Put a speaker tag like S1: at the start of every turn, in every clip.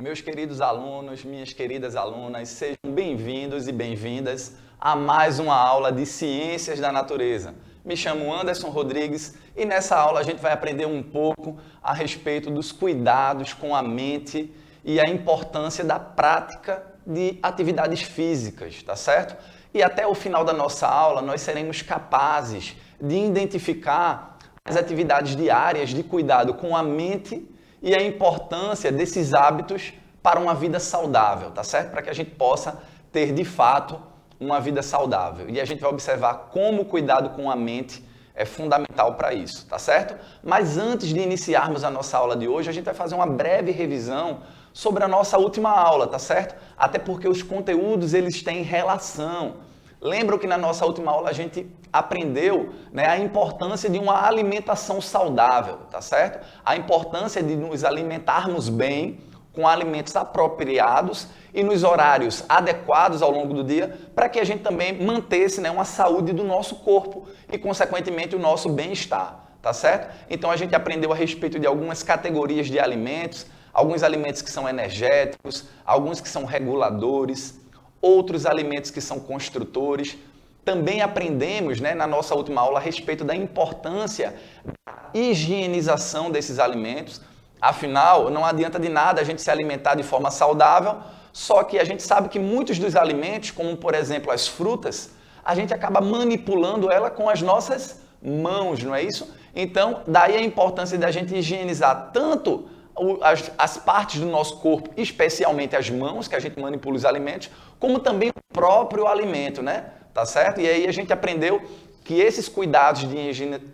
S1: Meus queridos alunos, minhas queridas alunas, sejam bem-vindos e bem-vindas a mais uma aula de Ciências da Natureza. Me chamo Anderson Rodrigues e nessa aula a gente vai aprender um pouco a respeito dos cuidados com a mente e a importância da prática de atividades físicas, tá certo? E até o final da nossa aula nós seremos capazes de identificar as atividades diárias de cuidado com a mente e a importância desses hábitos para uma vida saudável, tá certo? Para que a gente possa ter, de fato, uma vida saudável. E a gente vai observar como o cuidado com a mente é fundamental para isso, tá certo? Mas antes de iniciarmos a nossa aula de hoje, a gente vai fazer uma breve revisão sobre a nossa última aula, tá certo? Até porque os conteúdos, eles têm relação. Lembram que na nossa última aula a gente aprendeu, né, a importância de uma alimentação saudável, tá certo? A importância de nos alimentarmos bem, com alimentos apropriados e nos horários adequados ao longo do dia, para que a gente também mantesse, né, uma saúde do nosso corpo e, consequentemente, o nosso bem-estar, tá certo? Então a gente aprendeu a respeito de algumas categorias de alimentos, alguns alimentos que são energéticos, alguns que são reguladores, outros alimentos que são construtores. Também aprendemos, né, na nossa última aula a respeito da importância da higienização desses alimentos. Afinal, não adianta de nada a gente se alimentar de forma saudável, só que a gente sabe que muitos dos alimentos, como por exemplo as frutas, a gente acaba manipulando ela com as nossas mãos, não é isso? Então, daí a importância da gente higienizar tanto as partes do nosso corpo, especialmente as mãos, que a gente manipula os alimentos, como também o próprio alimento, né? Tá certo? E aí a gente aprendeu que esses cuidados de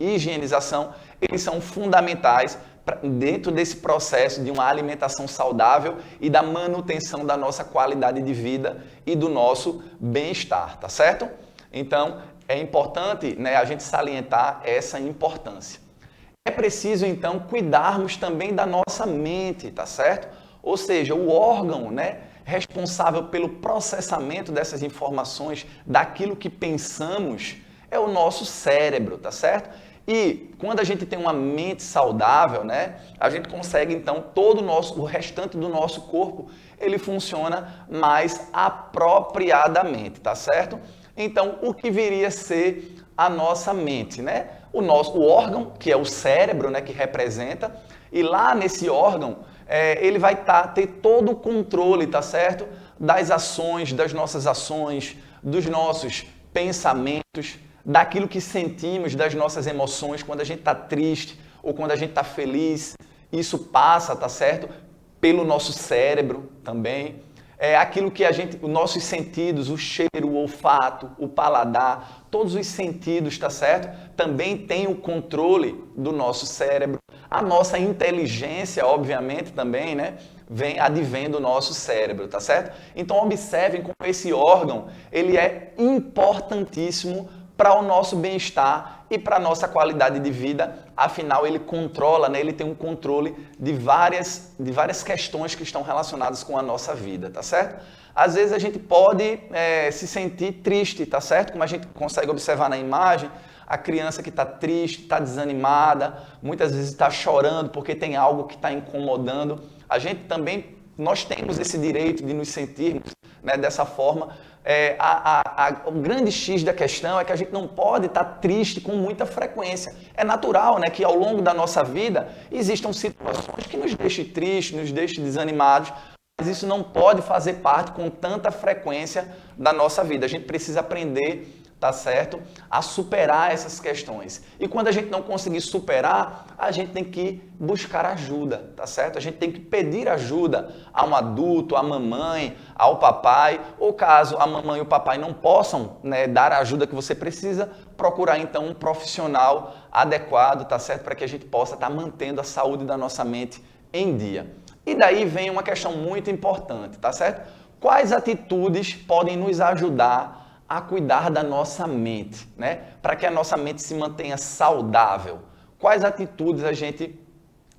S1: higienização, eles são fundamentais dentro desse processo de uma alimentação saudável e da manutenção da nossa qualidade de vida e do nosso bem-estar, tá certo? Então, é importante, né, a gente salientar essa importância. É preciso, então, cuidarmos também da nossa mente, tá certo? Ou seja, o órgão, né, responsável pelo processamento dessas informações, daquilo que pensamos, é o nosso cérebro, tá certo? E quando a gente tem uma mente saudável, né, a gente consegue, então, o restante do nosso corpo, ele funciona mais apropriadamente, tá certo? Então, o que viria a ser a nossa mente, né? O órgão, que é o cérebro, né, que representa, e lá nesse órgão, ele vai ter todo o controle, tá certo? Das ações, das nossas ações, dos nossos pensamentos, daquilo que sentimos, das nossas emoções, quando a gente está triste ou quando a gente está feliz. Isso passa, tá certo? Pelo nosso cérebro também. Aquilo que os nossos sentidos, o cheiro, o olfato, o paladar, todos os sentidos, tá certo? Também tem o controle do nosso cérebro. A nossa inteligência, obviamente, também, né, advém do nosso cérebro, tá certo? Então, observem como esse órgão, ele é importantíssimo para o nosso bem-estar e para a nossa qualidade de vida. Afinal, ele controla, né? Ele tem um controle de várias questões que estão relacionadas com a nossa vida, tá certo? Às vezes a gente pode se sentir triste, tá certo? Como a gente consegue observar na imagem, a criança que está triste, está desanimada, muitas vezes está chorando porque tem algo que está incomodando. Nós temos esse direito de nos sentirmos, né, dessa forma. O grande X da questão é que a gente não pode estar triste com muita frequência. É natural, né, que ao longo da nossa vida existam situações que nos deixem tristes, nos deixem desanimados, mas isso não pode fazer parte com tanta frequência da nossa vida. A gente precisa aprender, tá certo, a superar essas questões. E quando a gente não conseguir superar, a gente tem que buscar ajuda, tá certo? A gente tem que pedir ajuda a um adulto, à mamãe, ao papai, ou caso a mamãe e o papai não possam, né, dar a ajuda que você precisa, procurar então um profissional adequado, tá certo? Para que a gente possa estar mantendo a saúde da nossa mente em dia. E daí vem uma questão muito importante, tá certo? Quais atitudes podem nos ajudar a cuidar da nossa mente, né? Para que a nossa mente se mantenha saudável? Quais atitudes a gente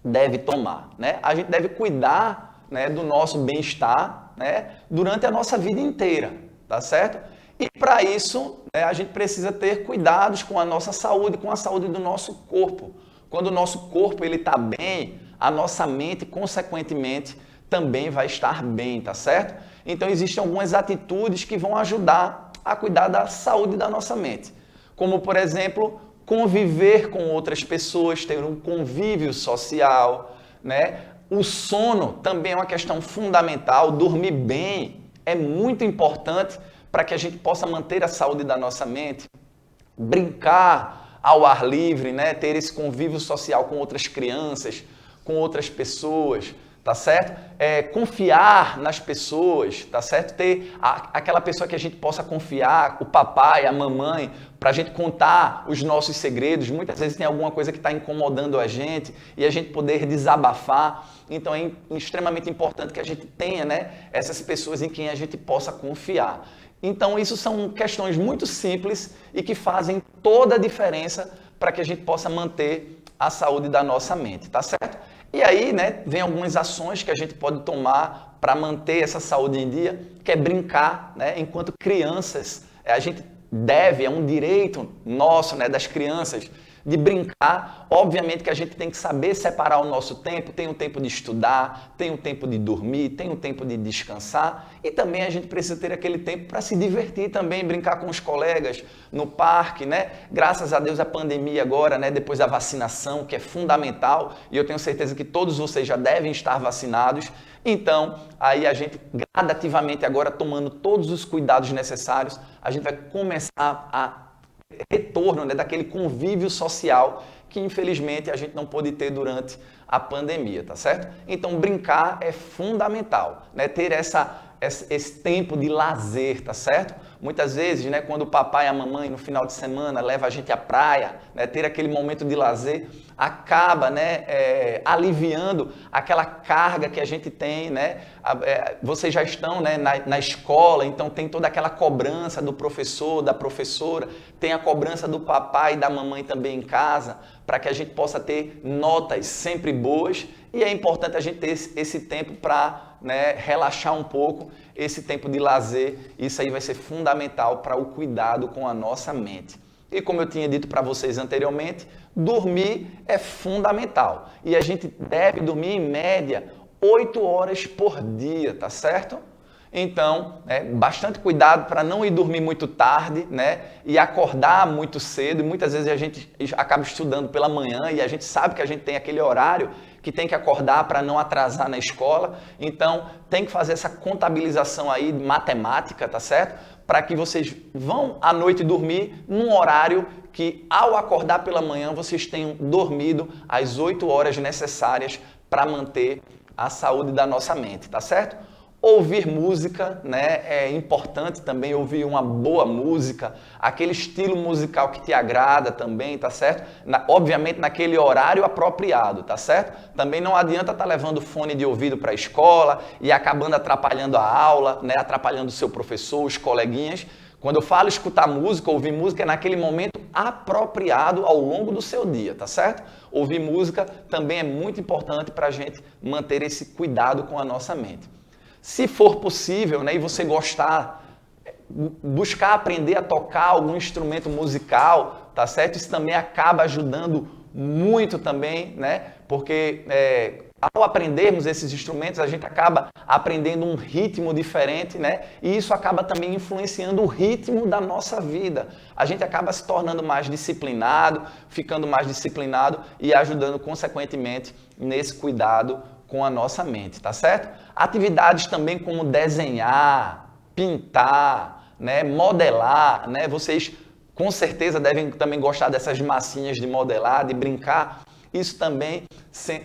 S1: deve tomar, né? A gente deve cuidar, né, do nosso bem-estar, né, durante a nossa vida inteira, tá certo? E para isso, né, a gente precisa ter cuidados com a nossa saúde, com a saúde do nosso corpo. Quando o nosso corpo está bem, a nossa mente, consequentemente, também vai estar bem, tá certo? Então existem algumas atitudes que vão ajudar a cuidar da saúde da nossa mente. Como, por exemplo, conviver com outras pessoas, ter um convívio social, né? O sono também é uma questão fundamental, dormir bem é muito importante para que a gente possa manter a saúde da nossa mente. Brincar ao ar livre, né? Ter esse convívio social com outras crianças, com outras pessoas, tá certo? Confiar nas pessoas, tá certo? Ter aquela pessoa que a gente possa confiar, o papai, a mamãe, para a gente contar os nossos segredos. Muitas vezes tem alguma coisa que está incomodando a gente e a gente poder desabafar. Então é extremamente importante que a gente tenha, né, essas pessoas em quem a gente possa confiar. Então isso são questões muito simples e que fazem toda a diferença para que a gente possa manter a saúde da nossa mente, tá certo? E aí, né, vem algumas ações que a gente pode tomar para manter essa saúde em dia, que é brincar, né? Enquanto crianças, a gente deve, é um direito nosso, né, das crianças, de brincar. Obviamente que a gente tem que saber separar o nosso tempo, tem um tempo de estudar, tem um tempo de dormir, tem um tempo de descansar e também a gente precisa ter aquele tempo para se divertir também, brincar com os colegas no parque, né? Graças a Deus a pandemia agora, né, depois da vacinação, que é fundamental, e eu tenho certeza que todos vocês já devem estar vacinados. Então, aí a gente gradativamente agora tomando todos os cuidados necessários, a gente vai começar a retorno, né, daquele convívio social que infelizmente a gente não pôde ter durante a pandemia, tá certo? Então brincar é fundamental, né, ter esse tempo de lazer, tá certo? Muitas vezes, né, quando o papai e a mamãe no final de semana leva a gente à praia, né, ter aquele momento de lazer acaba, né, aliviando aquela carga que a gente tem, né? Vocês já estão, né, na escola, então tem toda aquela cobrança do professor, da professora, tem a cobrança do papai e da mamãe também em casa, para que a gente possa ter notas sempre boas e é importante a gente ter esse tempo para, né, relaxar um pouco, esse tempo de lazer, isso aí vai ser fundamental para o cuidado com a nossa mente. E como eu tinha dito para vocês anteriormente, dormir é fundamental. E a gente deve dormir em média 8 horas por dia, tá certo? Então, bastante cuidado para não ir dormir muito tarde, né? E acordar muito cedo. E muitas vezes a gente acaba estudando pela manhã e a gente sabe que a gente tem aquele horário que tem que acordar para não atrasar na escola. Então, tem que fazer essa contabilização aí de matemática, tá certo? Para que vocês vão à noite dormir num horário que, ao acordar pela manhã, vocês tenham dormido as 8 horas necessárias para manter a saúde da nossa mente, tá certo? Ouvir música, né? É importante também ouvir uma boa música, aquele estilo musical que te agrada também, tá certo? Obviamente naquele horário apropriado, tá certo? Também não adianta estar levando fone de ouvido para a escola e acabando atrapalhando a aula, né? Atrapalhando o seu professor, os coleguinhas. Quando eu falo escutar música, ouvir música é naquele momento apropriado ao longo do seu dia, tá certo? Ouvir música também é muito importante para a gente manter esse cuidado com a nossa mente. Se for possível, né, e você gostar, buscar aprender a tocar algum instrumento musical, tá certo? Isso também acaba ajudando muito também, né? Porque ao aprendermos esses instrumentos, a gente acaba aprendendo um ritmo diferente, né? E isso acaba também influenciando o ritmo da nossa vida. A gente acaba se tornando mais disciplinado, ficando mais disciplinado e ajudando, consequentemente, nesse cuidado com a nossa mente, tá certo? Atividades também como desenhar, pintar, né, modelar, né? Vocês com certeza devem também gostar dessas massinhas de modelar, de brincar. Isso também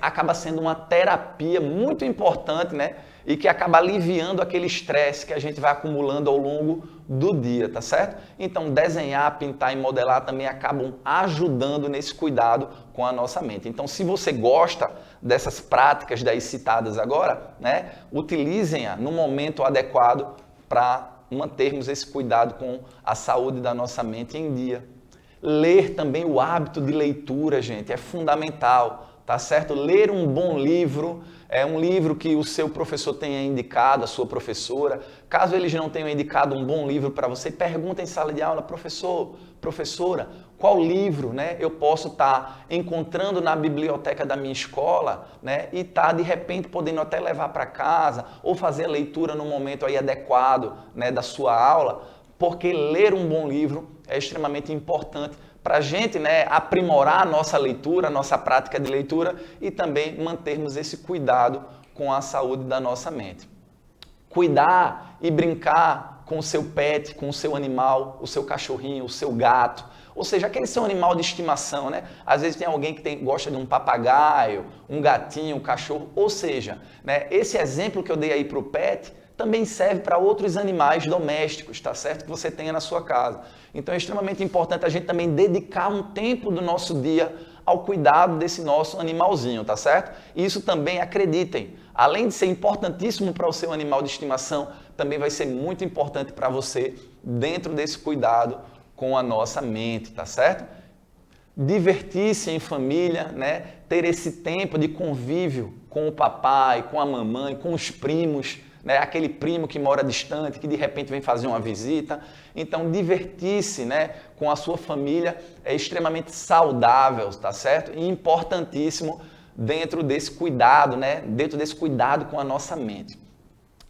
S1: acaba sendo uma terapia muito importante, né? E que acaba aliviando aquele estresse que a gente vai acumulando ao longo do dia, tá certo? Então, desenhar, pintar e modelar também acabam ajudando nesse cuidado com a nossa mente. Então, se você gosta dessas práticas daí citadas agora, né? Utilizem-a no momento adequado para mantermos esse cuidado com a saúde da nossa mente em dia. Ler também, o hábito de leitura, gente, é fundamental, tá certo? Ler um bom livro, é um livro que o seu professor tenha indicado, a sua professora. Caso eles não tenham indicado um bom livro para você, pergunta em sala de aula, professor, professora, qual livro, né, eu posso estar encontrando na biblioteca da minha escola, né, e estar de repente podendo até levar para casa ou fazer a leitura no momento aí adequado, né, da sua aula, porque ler um bom livro é extremamente importante para a gente, né, aprimorar a nossa leitura, a nossa prática de leitura e também mantermos esse cuidado com a saúde da nossa mente. Cuidar e brincar com o seu pet, com o seu animal, o seu cachorrinho, o seu gato, ou seja, aquele seu animal de estimação, né? Às vezes tem alguém que gosta de um papagaio, um gatinho, um cachorro, ou seja, né, esse exemplo que eu dei aí para o pet também serve para outros animais domésticos, tá certo? Que você tenha na sua casa. Então é extremamente importante a gente também dedicar um tempo do nosso dia ao cuidado desse nosso animalzinho, tá certo? E isso também, acreditem, além de ser importantíssimo para o seu animal de estimação, também vai ser muito importante para você dentro desse cuidado com a nossa mente, tá certo? Divertir-se em família, né? Ter esse tempo de convívio com o papai, com a mamãe, com os primos, né? Aquele primo que mora distante, que de repente vem fazer uma visita. Então, divertir-se, né, com a sua família é extremamente saudável, tá certo? E importantíssimo dentro desse cuidado, né? Dentro desse cuidado com a nossa mente.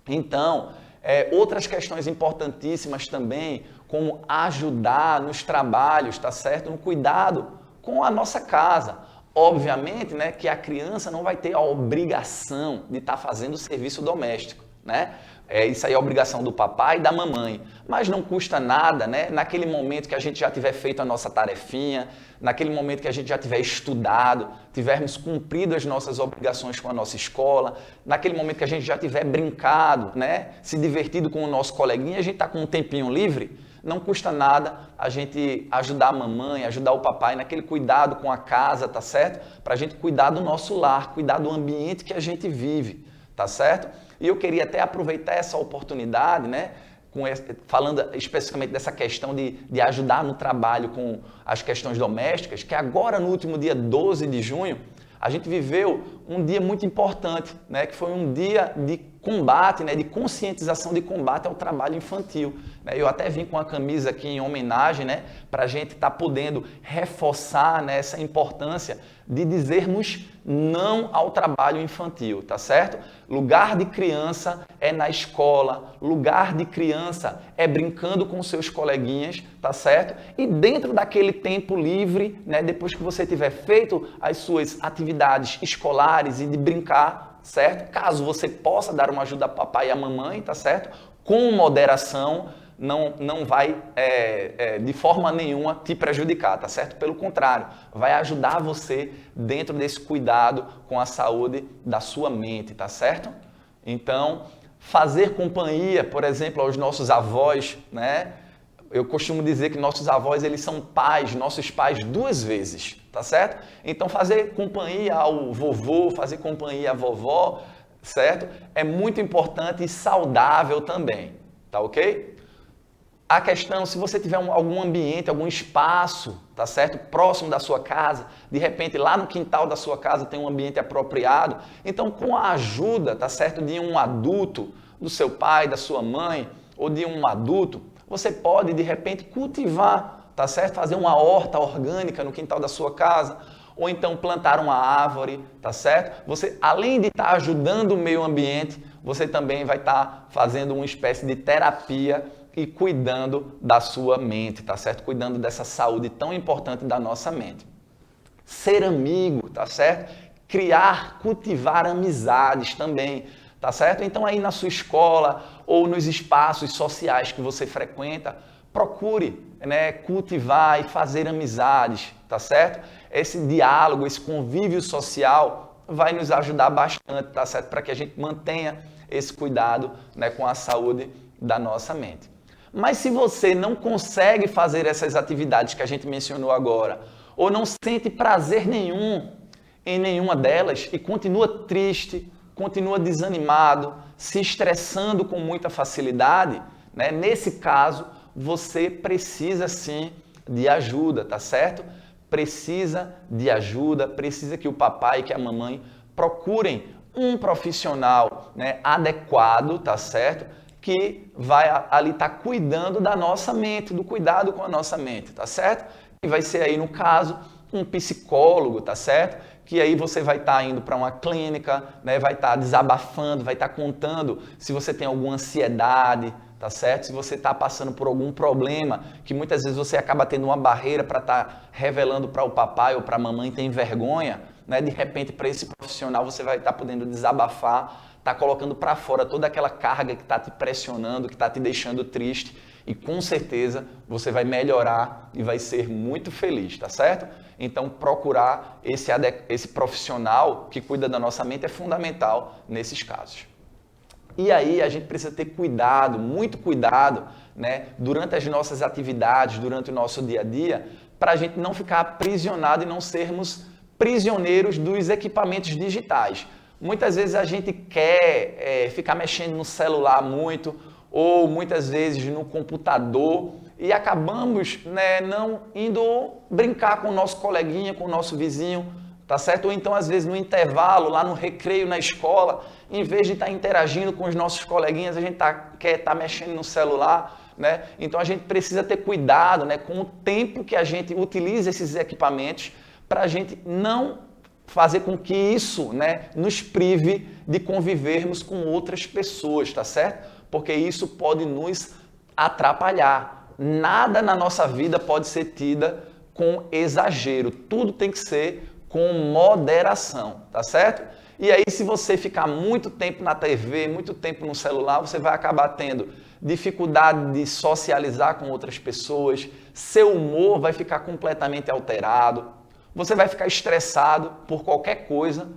S1: Então, outras questões importantíssimas também, como ajudar nos trabalhos, tá certo? No cuidado com a nossa casa. Obviamente, né, que a criança não vai ter a obrigação de estar fazendo o serviço doméstico, né? Isso aí é obrigação do papai e da mamãe. Mas não custa nada, né? Naquele momento que a gente já tiver feito a nossa tarefinha, naquele momento que a gente já tiver estudado, tivermos cumprido as nossas obrigações com a nossa escola, naquele momento que a gente já tiver brincado, né? Se divertido com o nosso coleguinha, a gente está com um tempinho livre, não custa nada a gente ajudar a mamãe, ajudar o papai naquele cuidado com a casa, tá certo? Para a gente cuidar do nosso lar, cuidar do ambiente que a gente vive, tá certo? E eu queria até aproveitar essa oportunidade, né, falando especificamente dessa questão de ajudar no trabalho com as questões domésticas, que agora no último dia 12 de junho, a gente viveu um dia muito importante, né, que foi um dia de combate, né, de conscientização de combate ao trabalho infantil. Eu até vim com a camisa aqui em homenagem, né, para a gente estar podendo reforçar, né, essa importância de dizermos não ao trabalho infantil, tá certo? Lugar de criança é na escola, lugar de criança é brincando com seus coleguinhas, tá certo? E dentro daquele tempo livre, né, depois que você tiver feito as suas atividades escolares e de brincar, certo? Caso você possa dar uma ajuda ao papai e à mamãe, tá certo? Com moderação, não vai de forma nenhuma te prejudicar, tá certo? Pelo contrário, vai ajudar você dentro desse cuidado com a saúde da sua mente, tá certo? Então, fazer companhia, por exemplo, aos nossos avós, né? Eu costumo dizer que nossos avós, eles são pais, nossos pais duas vezes, tá certo? Então, fazer companhia ao vovô, fazer companhia à vovó, certo? É muito importante e saudável também, tá ok? A questão, se você tiver algum ambiente, algum espaço, tá certo? Próximo da sua casa, de repente lá no quintal da sua casa tem um ambiente apropriado, então com a ajuda, tá certo, de um adulto, do seu pai, da sua mãe, ou de um adulto, você pode de repente cultivar, tá certo? Fazer uma horta orgânica no quintal da sua casa, ou então plantar uma árvore, tá certo? Você, além de estar ajudando o meio ambiente, você também vai estar fazendo uma espécie de terapia e cuidando da sua mente, tá certo? Cuidando dessa saúde tão importante da nossa mente. Ser amigo, tá certo? Criar, cultivar amizades também, tá certo? Então aí na sua escola ou nos espaços sociais que você frequenta, procure, né, cultivar e fazer amizades, tá certo? Esse diálogo, esse convívio social vai nos ajudar bastante, tá certo? Para que a gente mantenha esse cuidado, né, com a saúde da nossa mente. Mas se você não consegue fazer essas atividades que a gente mencionou agora, ou não sente prazer nenhum em nenhuma delas e continua triste, continua desanimado, se estressando com muita facilidade, né? Nesse caso, você precisa sim de ajuda, tá certo? Precisa de ajuda, precisa que o papai e que a mamãe procurem um profissional, né, adequado, tá certo? Que vai ali estar cuidando da nossa mente, do cuidado com a nossa mente, tá certo? E vai ser aí, no caso, um psicólogo, tá certo? Que aí você vai estar indo para uma clínica, né? Vai estar desabafando, vai estar contando se você tem alguma ansiedade, tá certo? Se você está passando por algum problema, que muitas vezes você acaba tendo uma barreira para estar revelando para o papai ou para a mamãe, tem vergonha, né? De repente, para esse profissional, você vai estar podendo desabafar, tá colocando para fora toda aquela carga que está te pressionando, que está te deixando triste, e com certeza você vai melhorar e vai ser muito feliz, tá certo? Então, procurar esse profissional que cuida da nossa mente é fundamental nesses casos. E aí a gente precisa ter cuidado, muito cuidado, né, durante as nossas atividades, durante o nosso dia a dia, para a gente não ficar aprisionado e não sermos prisioneiros dos equipamentos digitais. Muitas vezes a gente quer ficar mexendo no celular muito, ou muitas vezes no computador, e acabamos, né, não indo brincar com o nosso coleguinha, com o nosso vizinho, tá certo? Ou então, às vezes, no intervalo, lá no recreio na escola, em vez de estar interagindo com os nossos coleguinhas, a gente quer estar mexendo no celular, né? Então, a gente precisa ter cuidado, né, com o tempo que a gente utiliza esses equipamentos, para a gente não fazer com que isso, né, nos prive de convivermos com outras pessoas, tá certo? Porque isso pode nos atrapalhar. Nada na nossa vida pode ser tida com exagero. Tudo tem que ser com moderação, tá certo? E aí, se você ficar muito tempo na TV, muito tempo no celular, você vai acabar tendo dificuldade de socializar com outras pessoas, seu humor vai ficar completamente alterado, você vai ficar estressado por qualquer coisa,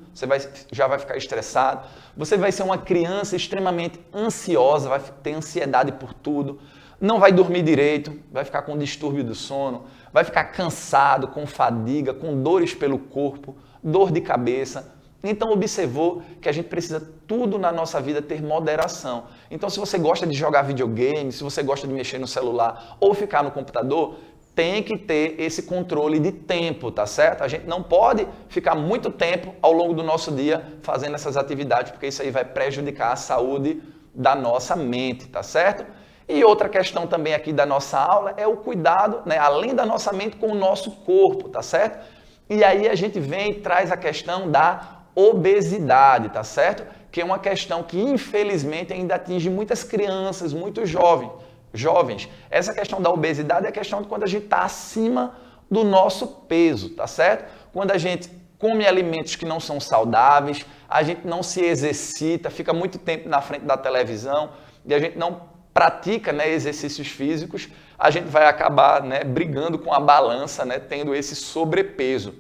S1: já vai ficar estressado, você vai ser uma criança extremamente ansiosa, vai ter ansiedade por tudo, não vai dormir direito, vai ficar com distúrbio do sono, vai ficar cansado, com fadiga, com dores pelo corpo, dor de cabeça. Então, observou que a gente precisa tudo na nossa vida ter moderação. Então, se você gosta de jogar videogame, se você gosta de mexer no celular ou ficar no computador, tem que ter esse controle de tempo, tá certo? A gente não pode ficar muito tempo ao longo do nosso dia fazendo essas atividades, porque isso aí vai prejudicar a saúde da nossa mente, tá certo? E outra questão também aqui da nossa aula é o cuidado, né, além da nossa mente, com o nosso corpo, tá certo? E aí a gente vem e traz a questão da obesidade, tá certo? Que é uma questão que infelizmente ainda atinge muitas crianças, muitos jovens. Essa questão da obesidade é a questão de quando a gente está acima do nosso peso, tá certo? Quando a gente come alimentos que não são saudáveis, a gente não se exercita, fica muito tempo na frente da televisão e a gente não pratica, né, exercícios físicos, a gente vai acabar, né, brigando com a balança, né, tendo esse sobrepeso.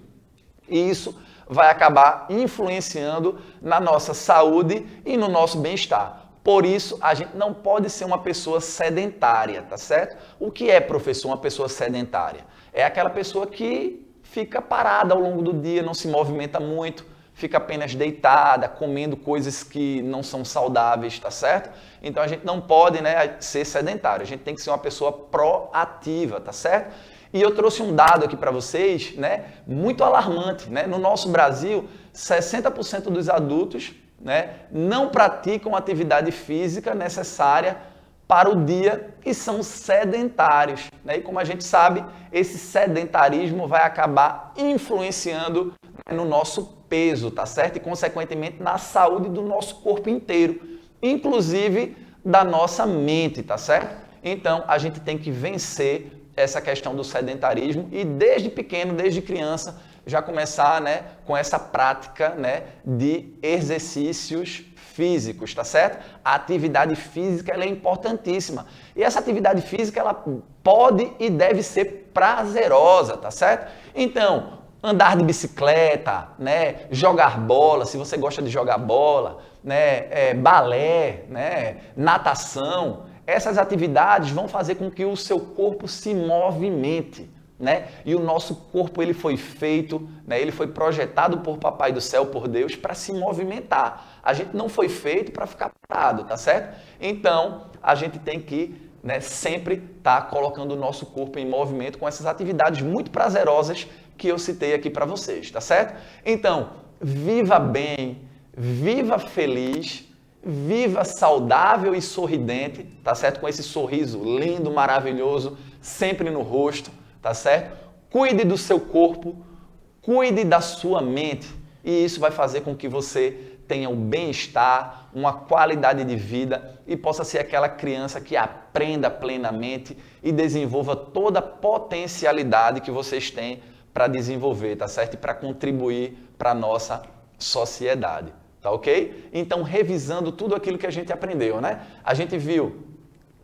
S1: E isso vai acabar influenciando na nossa saúde e no nosso bem-estar. Por isso, a gente não pode ser uma pessoa sedentária, tá certo? O que é, professor, uma pessoa sedentária? É aquela pessoa que fica parada ao longo do dia, não se movimenta muito, fica apenas deitada, comendo coisas que não são saudáveis, tá certo? Então, a gente não pode, né, ser sedentário, a gente tem que ser uma pessoa proativa, tá certo? E eu trouxe um dado aqui para vocês, né, muito alarmante, né? No nosso Brasil, 60% dos adultos, né, não praticam atividade física necessária para o dia e são sedentários, né? E como a gente sabe, esse sedentarismo vai acabar influenciando, né, no nosso peso, tá certo? E consequentemente na saúde do nosso corpo inteiro, inclusive da nossa mente, tá certo? Então a gente tem que vencer essa questão do sedentarismo e desde pequeno, desde criança, já começar, né, com essa prática, né, de exercícios físicos, tá certo? A atividade física ela é importantíssima. E essa atividade física ela pode e deve ser prazerosa, tá certo? Então, andar de bicicleta, né, jogar bola, se você gosta de jogar bola, né, balé, né, natação, essas atividades vão fazer com que o seu corpo se movimente, né? E o nosso corpo ele foi feito, né? Ele foi projetado por Papai do Céu, por Deus, para se movimentar. A gente não foi feito para ficar parado, tá certo? Então, a gente tem que, né, sempre estar colocando o nosso corpo em movimento com essas atividades muito prazerosas que eu citei aqui para vocês, tá certo? Então, viva bem, viva feliz, viva saudável e sorridente, tá certo? Com esse sorriso lindo, maravilhoso, sempre no rosto, tá certo? cuide do seu corpo, cuide da sua mente. E isso vai fazer com que você tenha um bem-estar, uma qualidade de vida e possa ser aquela criança que aprenda plenamente e desenvolva toda a potencialidade que vocês têm para desenvolver, tá certo? E para contribuir para a nossa sociedade, tá ok? Então, revisando tudo aquilo que a gente aprendeu, né? A gente viu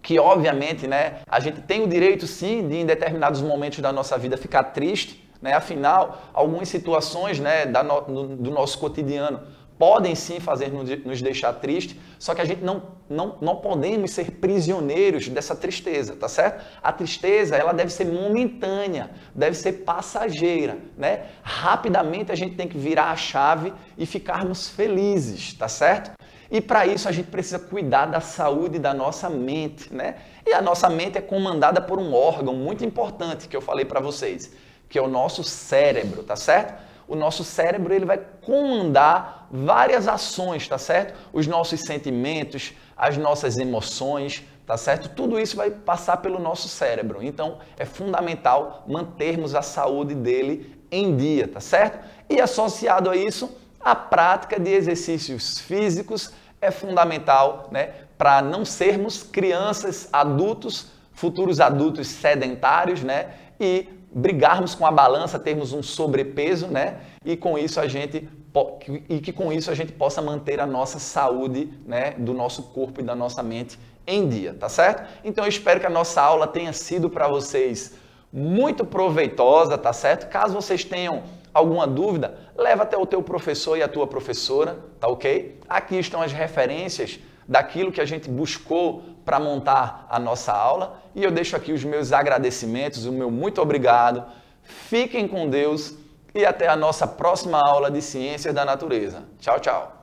S1: que, obviamente, né, a gente tem o direito, sim, de em determinados momentos da nossa vida ficar triste, né? Afinal, algumas situações, né, do nosso cotidiano podem sim fazer nos deixar triste, só que a gente não podemos ser prisioneiros dessa tristeza, tá certo? A tristeza, ela deve ser momentânea, deve ser passageira, né? Rapidamente a gente tem que virar a chave e ficarmos felizes, tá certo? E para isso a gente precisa cuidar da saúde da nossa mente, né? E a nossa mente é comandada por um órgão muito importante que eu falei para vocês, que é o nosso cérebro, tá certo? O nosso cérebro, ele vai comandar várias ações, tá certo? Os nossos sentimentos, as nossas emoções, tá certo? Tudo isso vai passar pelo nosso cérebro. Então, é fundamental mantermos a saúde dele em dia, tá certo? E associado a isso, a prática de exercícios físicos é fundamental, né? Para não sermos crianças, adultos, futuros adultos sedentários, né? E brigarmos com a balança, termos um sobrepeso, né? E que com isso a gente possa manter a nossa saúde, né, do nosso corpo e da nossa mente em dia, tá certo? Então eu espero que a nossa aula tenha sido para vocês muito proveitosa, tá certo? Caso vocês tenham alguma dúvida, leva até o teu professor e a tua professora, tá ok? Aqui estão as referências daquilo que a gente buscou para montar a nossa aula e eu deixo aqui os meus agradecimentos, o meu muito obrigado. Fiquem com Deus e até a nossa próxima aula de Ciências da Natureza. Tchau, tchau!